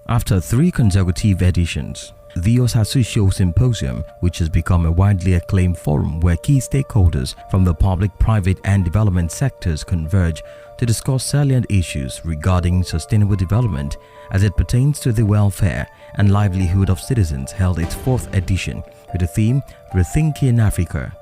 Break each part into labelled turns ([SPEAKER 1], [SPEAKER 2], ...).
[SPEAKER 1] After 3 consecutive editions, the Osasu Show Symposium, which has become a widely acclaimed forum where key stakeholders from the public, private and development sectors converge to discuss salient issues regarding sustainable development as it pertains to the welfare and livelihood of citizens, held its 4th edition with the theme Rethinking Africa.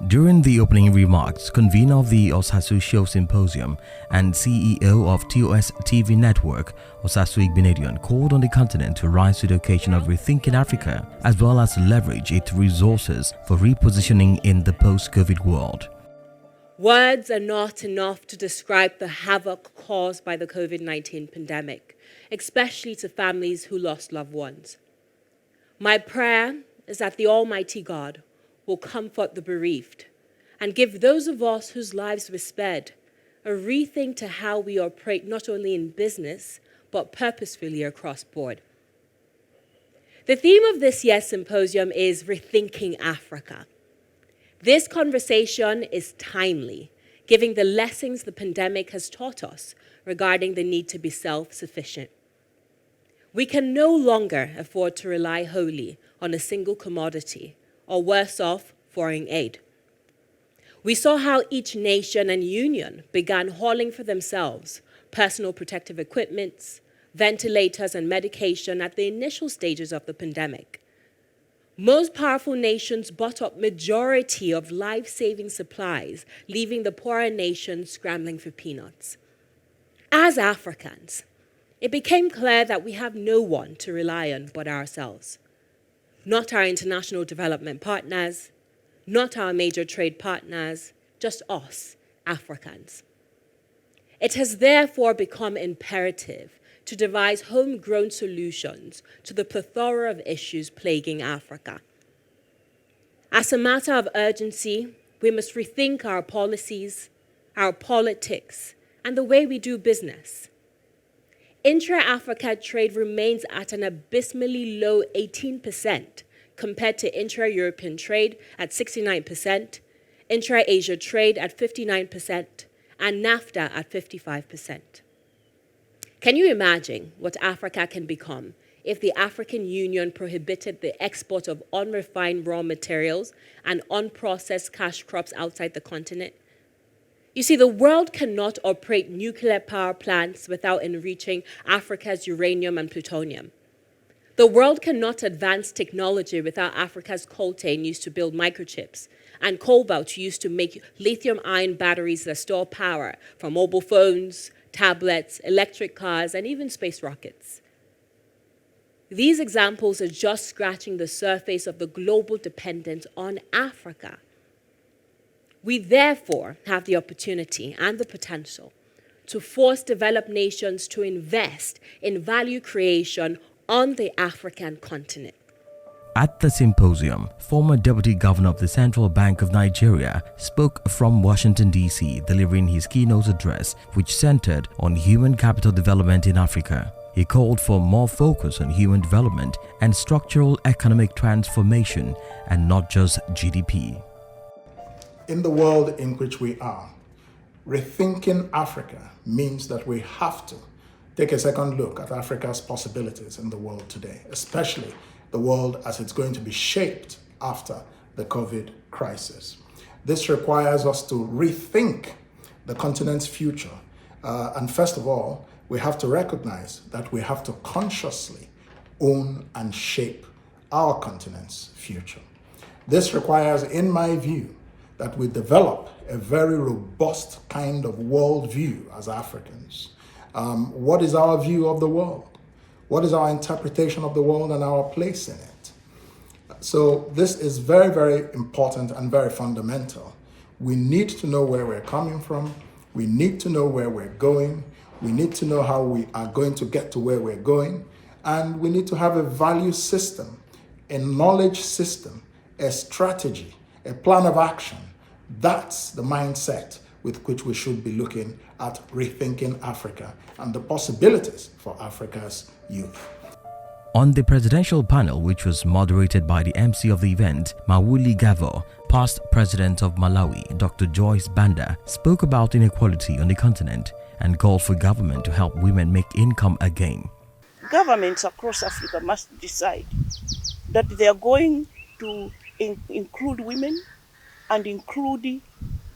[SPEAKER 1] During the opening remarks, convener of the Osasu Show Symposium and CEO of TOS TV Network, Osasu Igbinedion, called on the continent to rise to the occasion of rethinking Africa as well as leverage its resources for repositioning in the post-COVID world.
[SPEAKER 2] Words are not enough to describe the havoc caused by the COVID-19 pandemic, especially to families who lost loved ones. My prayer is that the Almighty God will comfort the bereaved and give those of us whose lives were spared a rethink to how we operate not only in business, but purposefully across board. The theme of this year's symposium is Rethinking Africa. This conversation is timely, given the lessons the pandemic has taught us regarding the need to be self-sufficient. We can no longer afford to rely wholly on a single commodity, or worse off, foreign aid. We saw how each nation and union began hauling for themselves personal protective equipment, ventilators, and medication at the initial stages of the pandemic. Most powerful nations bought up majority of life-saving supplies, leaving the poorer nations scrambling for peanuts. As Africans, it became clear that we have no one to rely on but ourselves. Not our international development partners, not our major trade partners, just us, Africans. It has therefore become imperative to devise homegrown solutions to the plethora of issues plaguing Africa. As a matter of urgency, we must rethink our policies, our politics, and the way we do business. Intra-Africa trade remains at an abysmally low 18% compared to intra-European trade at 69%, intra-Asia trade at 59%, and NAFTA at 55%. Can you imagine what Africa can become if the African Union prohibited the export of unrefined raw materials and unprocessed cash crops outside the continent? You see, the world cannot operate nuclear power plants without enriching Africa's uranium and plutonium. The world cannot advance technology without Africa's coltan used to build microchips and cobalt used to make lithium-ion batteries that store power for mobile phones, tablets, electric cars, and even space rockets. These examples are just scratching the surface of the global dependence on Africa. We therefore have the opportunity and the potential to force developed nations to invest in value creation on the African continent.
[SPEAKER 1] At the symposium, former Deputy Governor of the Central Bank of Nigeria spoke from Washington, D.C., delivering his keynote address, which centered on human capital development in Africa. He called for more focus on human development and structural economic transformation, and not just GDP.
[SPEAKER 3] In the world in which we are, rethinking Africa means that we have to take a second look at Africa's possibilities in the world today, especially the world as it's going to be shaped after the COVID crisis. This requires us to rethink the continent's future. And first of all, we have to recognize that we have to consciously own and shape our continent's future. This requires, in my view, that we develop a very robust kind of worldview as Africans. What is our view of the world? What is our interpretation of the world and our place in it? So this is very, very important and very fundamental. We need to know where we're coming from. We need to know where we're going. We need to know how we are going to get to where we're going. And we need to have a value system, a knowledge system, a strategy, a plan of action. That's the mindset with which we should be looking at rethinking Africa and the possibilities for Africa's youth.
[SPEAKER 1] On the presidential panel, which was moderated by the MC of the event, Woliagba-YPM, past president of Malawi, Dr. Joyce Banda, spoke about inequality on the continent and called for government to help women make income again.
[SPEAKER 4] governments across Africa must decide that they are going to include women and include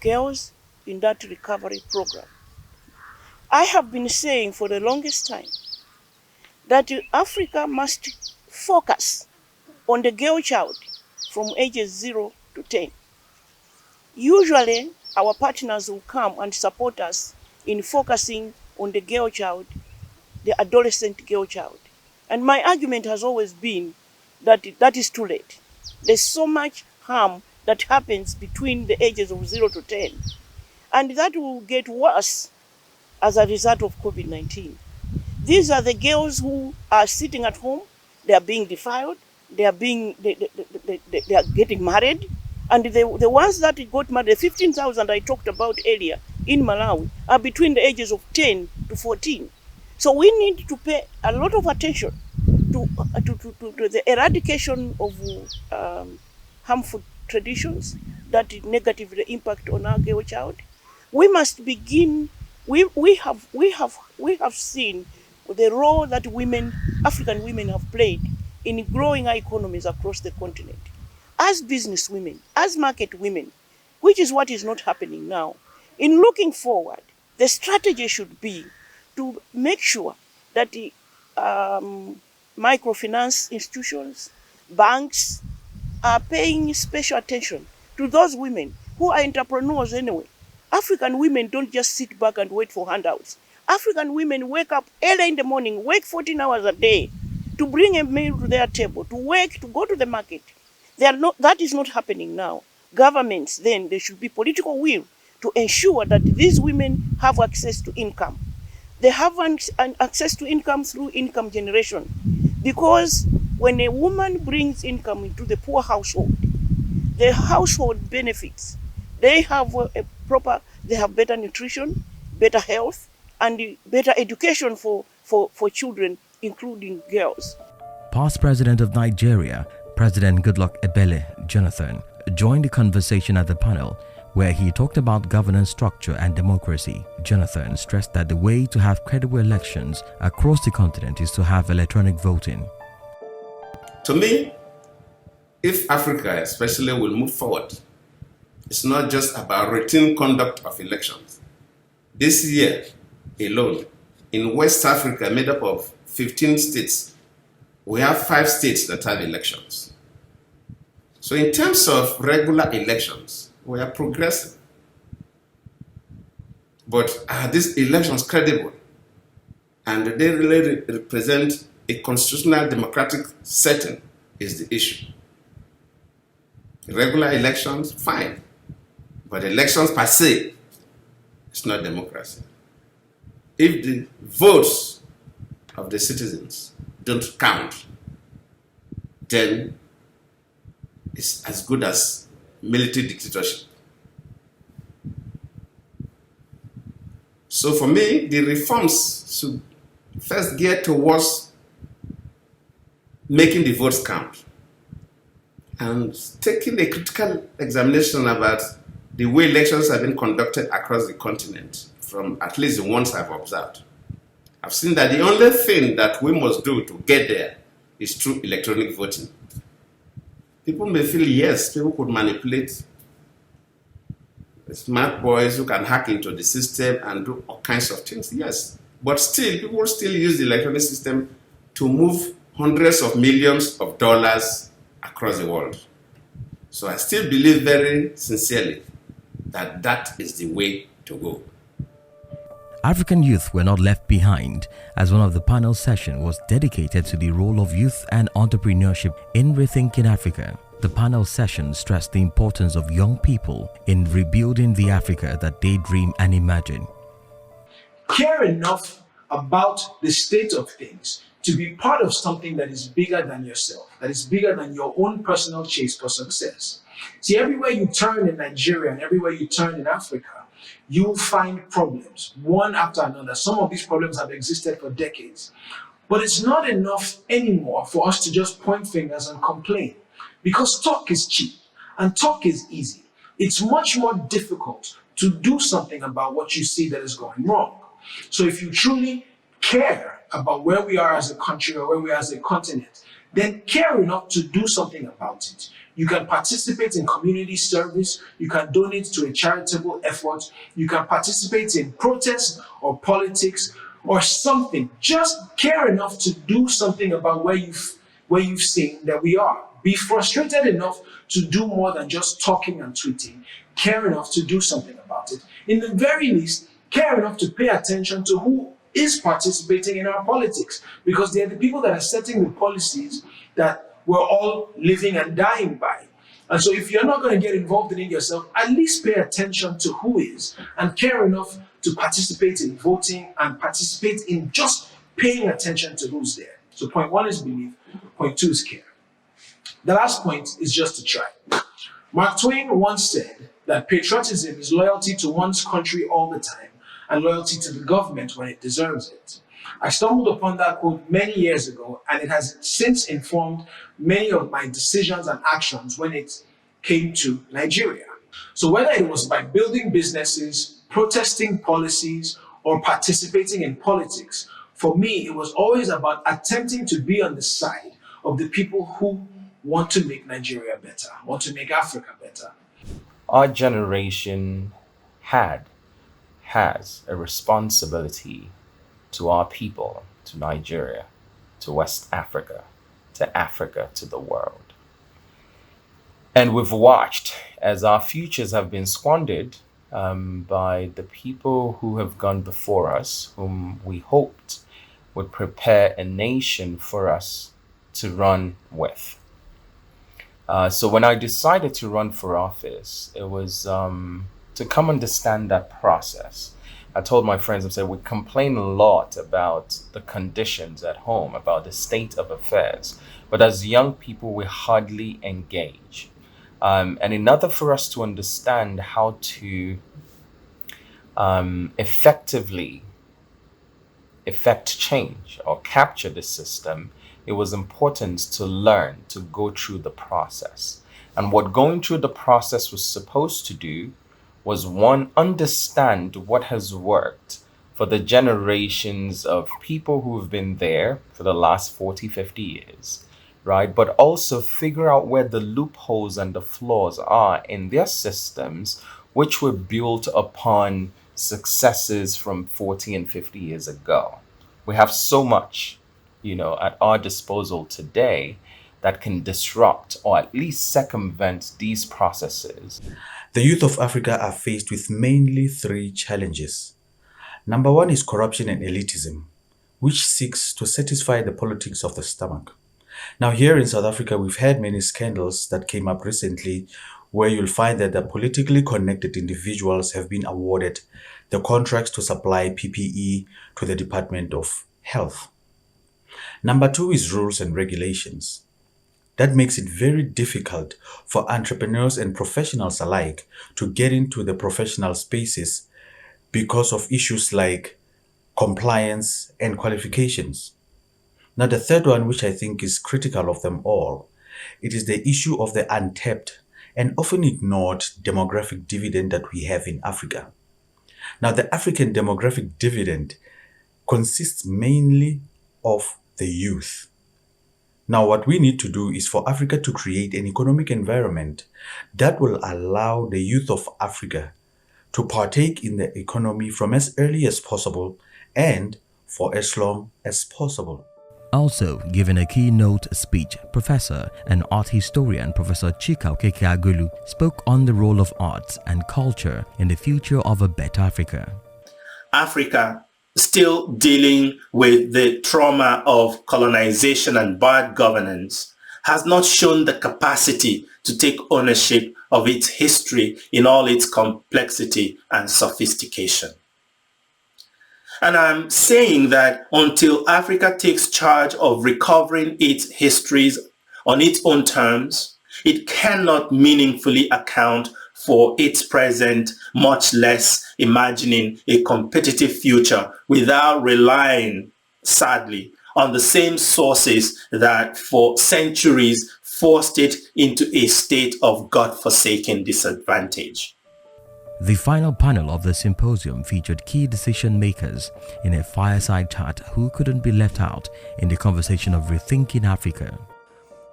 [SPEAKER 4] girls in that recovery program. I have been saying for the longest time that Africa must focus on the girl child from ages 0 to 10. Usually, our partners will come and support us in focusing on the girl child, the adolescent girl child. And my argument has always been that that is too late. There's so much harm that happens between the ages of 0 to 10. And that will get worse as a result of COVID-19. These are the girls who are sitting at home, they are being defiled, they are getting married, and the ones that got married, the 15,000 I talked about earlier in Malawi, are between the ages of 10 to 14. So we need to pay a lot of attention to the eradication of harmful traditions that negatively impact on our girl child. We must begin. We have seen the role that African women have played in growing our economies across the continent. As business women, as market women, which is what is not happening now. In looking forward, the strategy should be to make sure that the microfinance institutions, banks, are paying special attention to those women who are entrepreneurs anyway. African women don't just sit back and wait for handouts. African women wake up early in the morning, work 14 hours a day to bring a meal to their table, to work, to go to the market. That is not happening now. Governments, then, there should be political will to ensure that these women have access to income. They have access to income through income generation. Because when a woman brings income into the poor household, the household benefits. They have they have better nutrition, better health, and better education for children, including girls.
[SPEAKER 1] Past President of Nigeria, President Goodluck Ebele Jonathan, joined the conversation at the panel where he talked about governance structure and democracy. Jonathan stressed that the way to have credible elections across the continent is to have electronic voting.
[SPEAKER 5] To me, if Africa especially will move forward, it's not just about routine conduct of elections. This year alone, in West Africa, made up of 15 states, we have 5 states that have elections. So in terms of regular elections, we are progressing. But are these elections credible? And they really represent a constitutional democratic setting is the issue. Regular elections, fine. But elections per se, it's not democracy. If the votes of the citizens don't count, then it's as good as military dictatorship. So for me, the reforms should first gear towards making the votes count and taking a critical examination about the way elections have been conducted across the continent, from at least the ones I've observed. I've seen that the only thing that we must do to get there is through electronic voting. People may feel, yes, people could manipulate smart boys who can hack into the system and do all kinds of things, yes. But still, people still use the electronic system to move hundreds of millions of dollars across the world. So I still believe very sincerely that that is the way to go.
[SPEAKER 1] African youth were not left behind, as one of the panel sessions was dedicated to the role of youth and entrepreneurship in Rethinking Africa. The panel session stressed the importance of young people in rebuilding the Africa that they dream and imagine.
[SPEAKER 6] Care enough about the state of things to be part of something that is bigger than yourself, that is bigger than your own personal chase for success. See, everywhere you turn in Nigeria and everywhere you turn in Africa, you'll find problems, one after another. Some of these problems have existed for decades. But it's not enough anymore for us to just point fingers and complain, because talk is cheap and talk is easy. It's much more difficult to do something about what you see that is going wrong. So if you truly care about where we are as a country or where we are as a continent, then care enough to do something about it. You can participate in community service, you can donate to a charitable effort, you can participate in protests or politics or something. Just care enough to do something about where you've seen that we are. Be frustrated enough to do more than just talking and tweeting. Care enough to do something about it. In the very least, care enough to pay attention to who is participating in our politics, because they're the people that are setting the policies that we're all living and dying by. And so if you're not going to get involved in it yourself, at least pay attention to who is and care enough to participate in voting and participate in just paying attention to who's there. So point one is belief, point two is care. The last point is just to try. Mark Twain once said that patriotism is loyalty to one's country all the time and loyalty to the government when it deserves it. I stumbled upon that quote many years ago, and it has since informed many of my decisions and actions when it came to Nigeria. So whether it was by building businesses, protesting policies, or participating in politics, for me, it was always about attempting to be on the side of the people who want to make Nigeria better, want to make Africa better.
[SPEAKER 7] Our generation has a responsibility to our people, to Nigeria, to West Africa, to the world. And we've watched as our futures have been squandered by the people who have gone before us, whom we hoped would prepare a nation for us to run with. So when I decided to run for office, it was to come understand that process. I told my friends, I said, we complain a lot about the conditions at home, about the state of affairs, but as young people, we hardly engage. And in order for us to understand how to effectively effect change or capture the system, it was important to learn to go through the process. And what going through the process was supposed to do was, one, understand what has worked for the generations of people who have been there for the last 40, 50 years, right? But also figure out where the loopholes and the flaws are in their systems, which were built upon successes from 40 and 50 years ago. We have so much, at our disposal today that can disrupt or at least circumvent these processes.
[SPEAKER 8] The youth of Africa are faced with mainly three challenges. Number one is corruption and elitism, which seeks to satisfy the politics of the stomach. Now, here in South Africa, we've had many scandals that came up recently where you'll find that the politically connected individuals have been awarded the contracts to supply PPE to the Department of Health. Number two is rules and regulations. That makes it very difficult for entrepreneurs and professionals alike to get into the professional spaces because of issues like compliance and qualifications. Now, the third one, which I think is critical of them all, it is the issue of the untapped and often ignored demographic dividend that we have in Africa. Now, the African demographic dividend consists mainly of the youth. Now, what we need to do is for Africa to create an economic environment that will allow the youth of Africa to partake in the economy from as early as possible and for as long as possible.
[SPEAKER 1] Also, giving a keynote speech, Professor and art historian Professor Chika Okeke-Agulu spoke on the role of arts and culture in the future of a better Africa.
[SPEAKER 9] Africa still dealing with the trauma of colonization and bad governance has not shown the capacity to take ownership of its history in all its complexity and sophistication. And I'm saying that until Africa takes charge of recovering its histories on its own terms, it cannot meaningfully account for its present, much less imagining a competitive future without relying, sadly, on the same sources that for centuries forced it into a state of God-forsaken disadvantage.
[SPEAKER 1] The final panel of the symposium featured key decision makers in a fireside chat who couldn't be left out in the conversation of Rethinking Africa.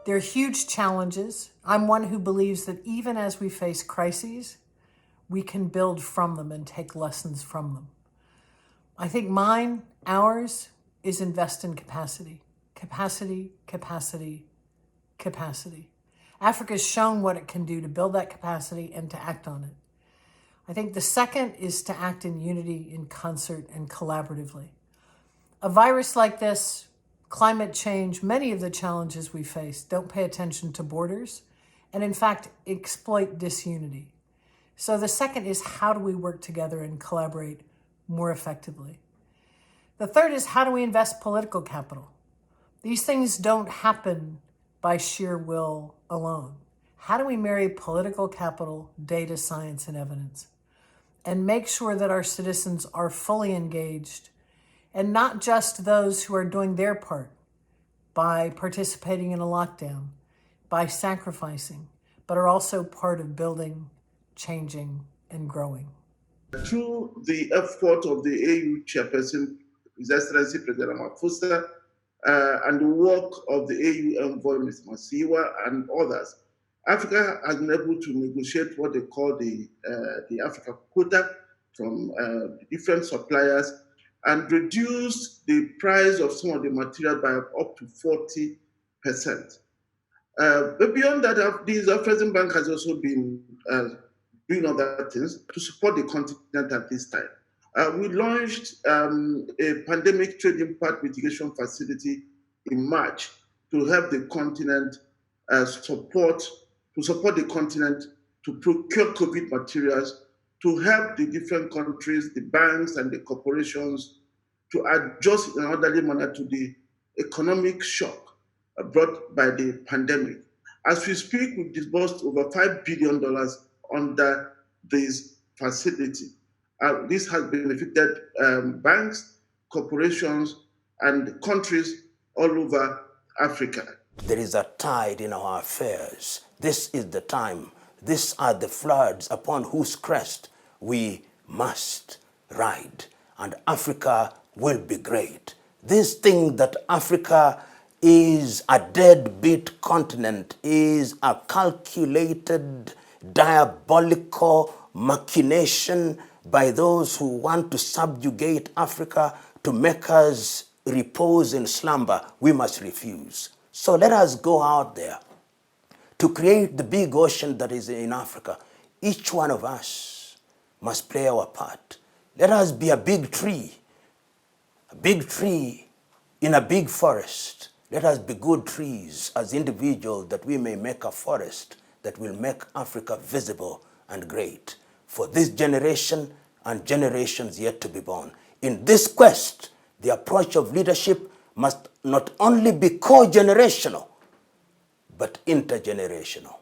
[SPEAKER 10] There are huge challenges. I'm one who believes that even as we face crises, we can build from them and take lessons from them. I think ours, is invest in capacity. Capacity, capacity, capacity. Africa's shown what it can do to build that capacity and to act on it. I think the second is to act in unity, in concert, and collaboratively. A virus like this, climate change, many of the challenges we face don't pay attention to borders and in fact exploit disunity. So the second is how do we work together and collaborate more effectively? The third is how do we invest political capital? These things don't happen by sheer will alone. How do we marry political capital, data, science, and evidence? And make sure that our citizens are fully engaged, and not just those who are doing their part by participating in a lockdown, by sacrificing, but are also part of building, changing, and growing.
[SPEAKER 11] Through the effort of the AU chairperson, His Excellency President Ramaphosa, and the work of the AU envoy, Ms. Masiwa, and others, Africa has been able to negotiate what they call the Africa quota from different suppliers and reduce the price of some of the material by up to 40%. But beyond that, the African Bank has also been doing other things to support the continent at this time. We launched a pandemic trade impact mitigation facility in March to help the continent support the continent to procure COVID materials, to help the different countries, the banks and the corporations to adjust in an orderly manner to the economic shock brought by the pandemic. As we speak, we've disbursed over $5 billion under this facility. This has benefited banks, corporations, and countries all over Africa.
[SPEAKER 12] There is a tide in our affairs. This is the time. These are the floods upon whose crest we must ride. And Africa will be great. This thing that Africa is a deadbeat continent is a calculated, diabolical machination by those who want to subjugate Africa to make us repose in slumber. We must refuse. So let us go out there to create the big ocean that is in Africa. Each one of us must play our part. Let us be a big tree in a big forest. Let us be good trees as individuals that we may make a forest that will make Africa visible and great for this generation and generations yet to be born. In this quest, the approach of leadership must not only be co-generational, but intergenerational.